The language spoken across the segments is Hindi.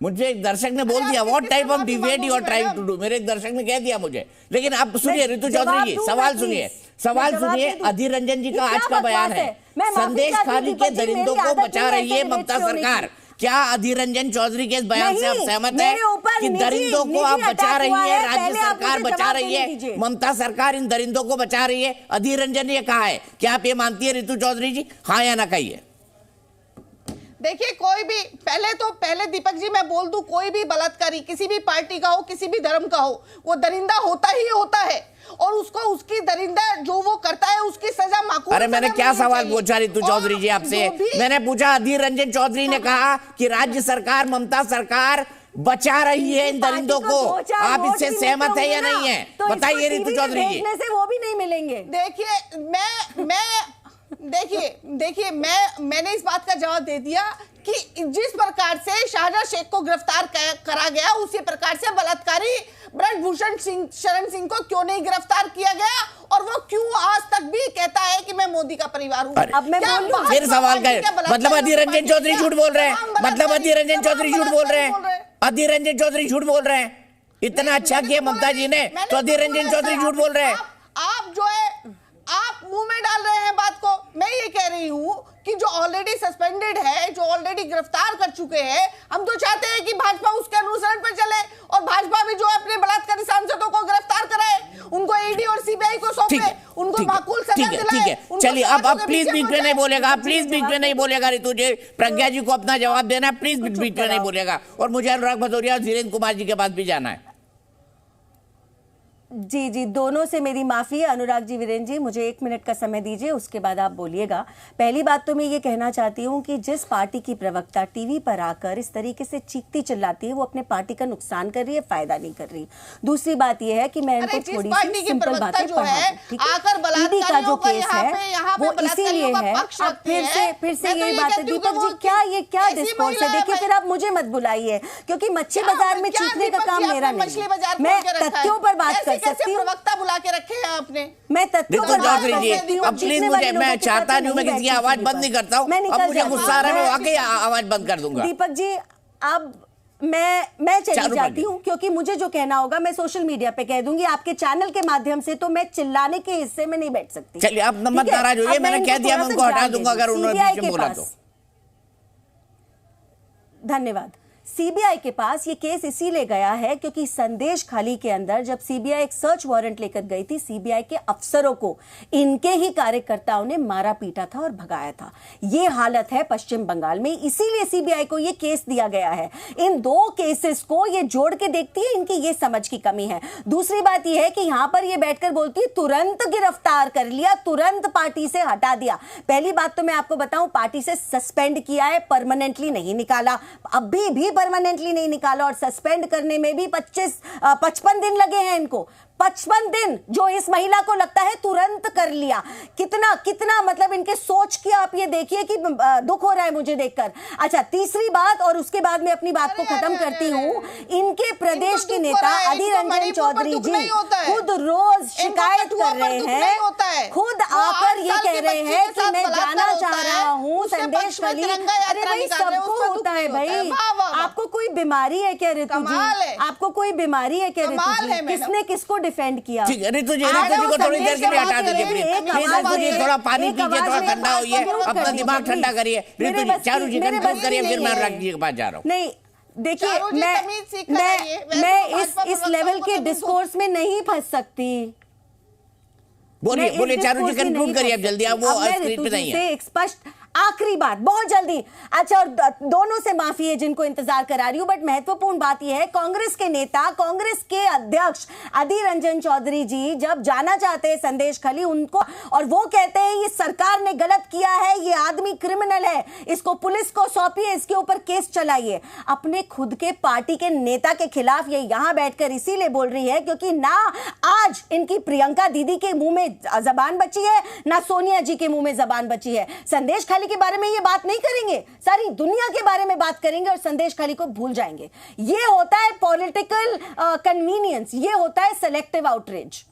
मुझे एक दर्शक ने बोल दिया what type of debate you are trying to do, मेरे एक दर्शक ने कह दिया मुझे। लेकिन आप सुनिए ऋतु चौधरी जी, सवाल सुनिए। अधीर रंजन जी का आज का बयान है, संदेश खाली के दरिंदों को बचा रही है ममता सरकार। क्या अधीर रंजन चौधरी के इस बयान से आप सहमत हैं कि दरिंदों को आप बचा रही है, राज्य सरकार बचा रही है, ममता सरकार इन दरिंदों को बचा रही है? अधीर रंजन ने ये कहा है, क्या आप ये मानती है ऋतु चौधरी जी? हाँ या ना कहिए। देखिए, कोई भी पहले दीपक जी मैं बोल दूं, कोई भी बलात्कारी किसी भी पार्टी का हो, किसी भी धर्म का हो, वो दरिंदा होता ही होता है और उसको उसकी दरिंदा जो वो करता है उसकी सजा माकूल। अरे मैंने क्या सवाल पूछा ऋतु चौधरी जी आपसे? मैंने पूछा, अधीर रंजन चौधरी ने कहा कि राज्य सरकार, ममता सरकार बचा रही है इन दरिंदों को। आप इससे सहमत है या नहीं है? बताइए ऋतु चौधरी जी। वो भी नहीं मिलेंगे। देखिए मैंने इस बात का जवाब दे दिया कि जिस प्रकार से शाहजहां शेख को गिरफ्तार करा गया, उसी प्रकार से बलात्कारी ब्रजभूषण शरण सिंह को क्यों नहीं गिरफ्तार किया गया और वो क्यों आज तक भी कहता है कि मैं मोदी का परिवार हूं? अब मैं फिर सवाल का मतलब अधीर रंजन चौधरी झूठ बोल रहे हैं, मतलब अधीर रंजन चौधरी झूठ बोल रहे हैं, अधीर रंजन चौधरी झूठ बोल रहे हैं। इतना अच्छा किया ममता जी ने तो अधीर रंजन चौधरी झूठ बोल रहे हैं। आप जो है आप मुंह में डाल रहे हैं बात को। मैं ये कह रही हूं कि जो ऑलरेडी सस्पेंडेड है, जो ऑलरेडी गिरफ्तार कर चुके हैं, हम तो चाहते हैं कि भाजपा उसके अनुसरण पर चले और भाजपा भी जो अपने बलात्कारी सांसदों को गिरफ्तार कराए, उनको ईडी और सीबीआई को सौंपे, उनको माकूल सजा दिलाए। चलिए अब प्लीज बीच में नहीं बोलेगा, प्लीज बीच में नहीं बोलेगा ऋतु जी। प्रज्ञा जी को अपना जवाब देना है, प्लीज बीच में नहीं बोलेगा। और मुझे अनुराग भदौरिया और धीरेन्द्र कुमार जी के पास भी जाना है। जी, दोनों से मेरी माफी है। अनुराग जी, वीरेंद्र जी, मुझे 1 मिनट का समय दीजिए, उसके बाद आप बोलिएगा। पहली बात तो मैं ये कहना चाहती हूँ कि जिस पार्टी की प्रवक्ता टीवी पर आकर इस तरीके से चीखती चिल्लाती है, वो अपने पार्टी का नुकसान कर रही है, फायदा नहीं कर रही। दूसरी बात यह है कि मैं इनको थोड़ी सी सिंपल बातें पढ़ा दूं। ईडी का जो केस है वो इसीलिए है। अब फिर से यही बात है दीपक जी, क्या डिस्कोर्स है? देखिए, फिर आप मुझे मत बुलाइए, क्योंकि मच्छी बाजार में चीखने का काम मेरा नहीं। मैं तथ्यों पर बात कर कैसे प्रवक्ता बुला के रखे हैं आपने? मैं तथ्यों पर बात कर सकती हूं। अब प्लीज मुझे, मैं चाहता नहीं हूं, मैं किसी की आवाज बंद नहीं करता हूं। अब मुझे गुस्सा आ रहा है, मैं वाकई आवाज बंद कर दूंगा। दीपक जी, अब मैं चली जाती हूँ, क्योंकि मुझे जो कहना होगा मैं सोशल मीडिया पे कह दूंगी, आपके चैनल के माध्यम से। तो मैं चिल्लाने के हिस्से में नहीं बैठ सकती। चलिए आप नंबर नाराज होइए, मैंने कह दिया, मैं उनको हटा दूंगा अगर उन्होंने बीच में बोला तो। धन्यवाद। सीबीआई के पास ये केस इसीलिए गया है क्योंकि संदेश खाली के अंदर जब सीबीआई एक सर्च वारंट लेकर गई थी, सीबीआई के अफसरों को इनके ही कार्यकर्ताओं ने मारा पीटा था और भगाया था। ये हालत है पश्चिम बंगाल में, इसीलिए सीबीआई को ये केस दिया गया है। इन दो केसेस को ये जोड़ के देखती है, इनकी ये समझ की कमी है। दूसरी बात ये है कि यहां पर ये बैठकर बोलती है तुरंत गिरफ्तार कर लिया, तुरंत पार्टी से हटा दिया। पहली बात तो मैं आपको बताऊं, पार्टी से सस्पेंड किया है, परमानेंटली नहीं निकाला। अभी भी परमानेंटली नहीं निकाला और सस्पेंड करने में भी 55 दिन लगे हैं इनको। 55 दिन जो इस महिला को लगता है तुरंत कर लिया। कितना मतलब इनके सोच की आप ये देखिए कि दुख हो रहा है मुझे देखकर। अच्छा, तीसरी बात, और उसके बाद मैं अपनी बात को खत्म करती हूँ। इनके प्रदेश के नेता अधीर रंजन चौधरी जी खुद रोज शिकायत कर रहे हैं, खुद आकर ये कह रहे हैं कि मैं जाना चाह रहा हूँ संदेश खाली। अरे भाई, सबको होता है भाई। आपको कोई बीमारी है क्या ऋतु जी? आपको कोई बीमारी है क्या ऋतु जी? किसने किसको डिफेंड किया? ठीक है ऋतु जी को थोड़ी देर के लिए हटा दीजिए प्लीज। थोड़ा पानी पीजिए, थोड़ा ठंडा होइए, अपना दिमाग ठंडा करिए। ऋतु जी, चारू जी कंक्लूड करिए, फिर मैं अनुराग जी के पास जा रहा हूँ। नहीं, देखिए, मैं इस लेवल के डिस्कोर्स में नहीं फंस सकती। बोलिए चारू जी कंक्लूड करिए अब जल्दी। आप वो स्क्रीन पे नहीं है। एक स्पष्ट आखिरी बात बहुत जल्दी। अच्छा, और दोनों से माफी है जिनको इंतजार करा रही हूं, बट महत्वपूर्ण बात यह है, कांग्रेस के नेता, कांग्रेस के अध्यक्ष अधीर रंजन चौधरी जी जब जाना चाहते हैं संदेश खाली उनको, और वो कहते हैं ये सरकार ने गलत किया है, ये आदमी क्रिमिनल है, इसको पुलिस को सौंपिए, इसके ऊपर केस चलाइए। अपने खुद के पार्टी के नेता के खिलाफ ये यहां बैठकर इसीलिए बोल रही है क्योंकि ना आज इनकी प्रियंका दीदी के मुंह में जबान बची है, ना सोनिया जी के मुंह में जबान बची है। संदेश खाली के बारे में ये बात नहीं करेंगे, सारी दुनिया के बारे में बात करेंगे और संदेश खाली को भूल जाएंगे। ये होता है पॉलिटिकल कन्वीनियंस, ये होता है सेलेक्टिव आउटरीच।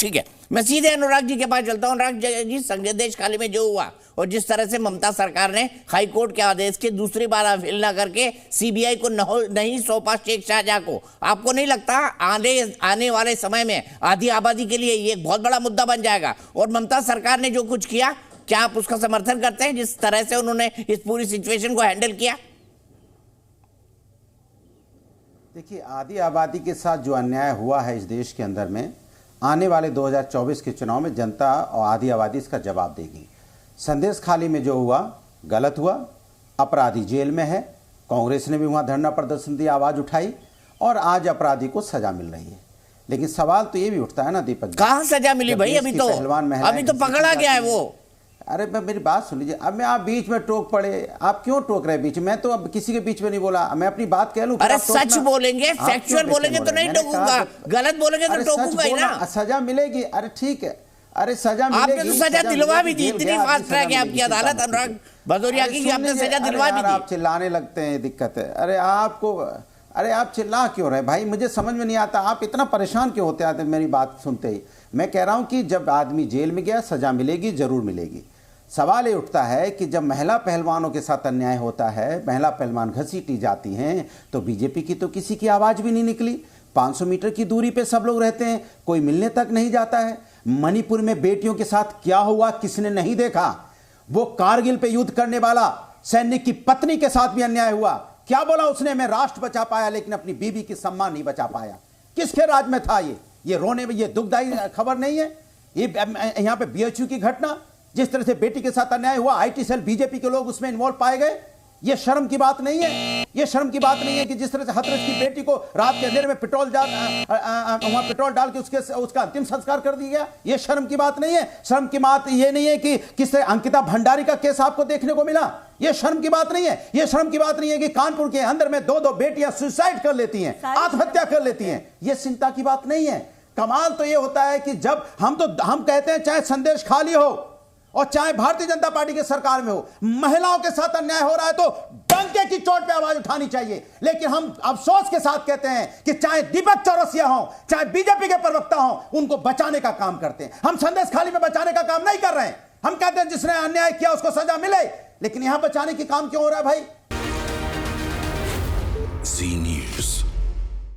ठीक है, मैं सीधे अनुराग जी के पास चलता हूँ। अनुराग जी, संदेश खाली में जो हुआ और जिस तरह से ममता सरकार ने हाई कोर्ट के आदेश के दूसरी बार अपील न करके सीबीआई को नहीं सौंपा शेख शाहजहां को, आपको नहीं लगता आने वाले समय में आधी आबादी के लिए ये एक बहुत बड़ा मुद्दा बन जाएगा? और ममता सरकार ने जो कुछ किया, क्या आप उसका समर्थन करते हैं, जिस तरह से उन्होंने इस पूरी सिचुएशन को हैंडल किया? देखिए, आधी आबादी के साथ जो अन्याय हुआ है इस देश के अंदर में, आने वाले 2024 के चुनाव में जनता और आधी आबादी इसका जवाब देगी। संदेश खाली में जो हुआ गलत हुआ, अपराधी जेल में है, कांग्रेस ने भी वहाँ धरना प्रदर्शन दिया, आवाज़ उठाई और आज अपराधी को सजा मिल रही है। लेकिन सवाल तो ये भी उठता है ना दीपक, कहाँ सजा मिली भाई? अभी तो पकड़ा गया है वो। अरे मेरी बात सुन लीजिए, अब मैं आप बीच में टोक पड़े, आप क्यों टोक रहे बीच में? मैं तो अब किसी के बीच में नहीं बोला, मैं अपनी बात कह लूं। अरे सच बोलेंगे, फैक्चुअल बोलेंगे तो नहीं टोकूंगा, गलत बोलेंगे तो टोकूंगा ही ना। सजा मिलेगी, अरे ठीक है, अरे सजा मिलेगी। आपने तो सजा दिलवा भी दी, इतनी फास्ट ट्रैक है आपकी अदालत अनुराग भदौरिया की, आपने सजा दिलवा भी दी। आप चिल्लाने लगते हैं, दिक्कत है। अरे आप चिल्ला क्यों रहे भाई? मुझे समझ में नहीं आता, आप इतना परेशान क्यों होते आते मेरी बात सुनते ही? मैं कह रहा हूं कि जब आदमी जेल में गया, सजा मिलेगी, जरूर मिलेगी। सवाल ये उठता है कि जब महिला पहलवानों के साथ अन्याय होता है, महिला पहलवान घसीटी जाती हैं, तो बीजेपी की तो किसी की आवाज़ भी नहीं निकली। 500 मीटर की दूरी पे सब लोग रहते हैं, कोई मिलने तक नहीं जाता है। मणिपुर में बेटियों के साथ क्या हुआ किसने नहीं देखा? वो कारगिल पे युद्ध करने वाला सैनिक की पत्नी के साथ भी अन्याय हुआ, क्या बोला उसने? मैं राष्ट्र बचा पाया लेकिन अपनी बीवी की सम्मान नहीं बचा पाया। किसके राज में था ये रोने में, ये दुखदायी खबर नहीं है? ये यहाँ पे बीएचयू की घटना, जिस तरह से बेटी के साथ अन्याय हुआ, आईटी सेल बीजेपी के लोग उसमें इन्वॉल्व पाए गए, ये शर्म की बात नहीं है? ये शर्म की बात नहीं है कि जिस तरह से हथरस की बेटी को रात के अंधेरे में पेट्रोल डाल के उसका अंतिम संस्कार कर दिया गया? ये शर्म की बात नहीं है? शर्म की बात ये नहीं है कि किस तरह अंकिता भंडारी का केस आपको देखने को मिला? ये शर्म की बात नहीं है? ये शर्म की बात नहीं है कि कानपुर के अंदर में 2 बेटियां सुसाइड कर लेती हैं, आत्महत्या कर लेती हैं? ये चिंता की बात नहीं है? कमाल तो ये होता है कि जब हम कहते हैं चाहे संदेश खाली हो और चाहे भारतीय जनता पार्टी की सरकार में हो, महिलाओं के साथ अन्याय हो रहा है तो डंके की चोट पे आवाज उठानी चाहिए। लेकिन हम अफसोस के साथ कहते हैं कि चाहे दीपक चौरसिया हो, चाहे बीजेपी के प्रवक्ता हो, उनको बचाने का काम करते हैं। हम संदेश खाली में बचाने का काम नहीं कर रहे हैं। हम कहते हैं जिसने अन्याय किया उसको सजा मिले, लेकिन यहां बचाने की काम क्यों हो रहा है भाई?